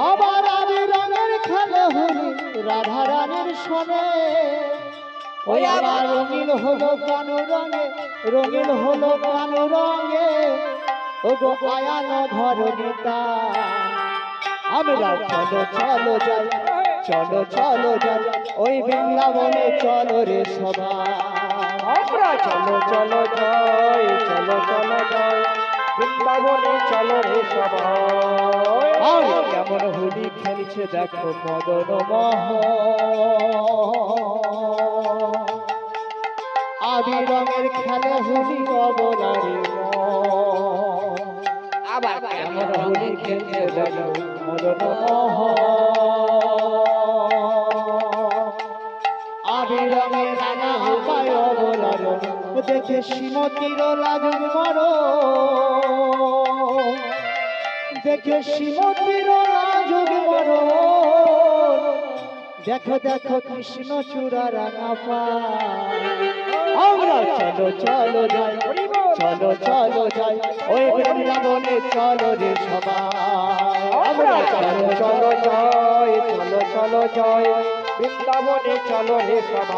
আবার আমি রঙের খেলা হলি রাধা রানীর সনে ওই আবার রঙিন হলো কানু রঙে রঙিন হলো কানু রঙে ও গো আয়ানো ধরণিতা আমরা চলো চলো যাই চলো চলো যাই ওই বৃন্দাবনে চলো রে সবাই আমরা চলো চলো যাই চলো চলো যাই বৃন্দাবনে চলো রে সবাই। আর কেমন হোলি খেলছে দেখো মদন মোহন আবি রঙের খেলে হোলি অবলারে আবার কেমন হোলি খেলছে দেখো মদন মোহন আবি রঙের রাঙা উপায় অবলারে দেখে শ্রীমতীর লাজুক মরো দেখে শ্রীমতীর লাজুক মরো দেখো দেখো কৃষ্ণ চূড়া রাঙা পা আমরা চলো চলো যাই চলো চলো যাই ওই বৃন্দাবনে চলো রে সবাই আমরা চলো চলো যাই চলো চলো যাই বৃন্দাবনে চলো রে সবাই।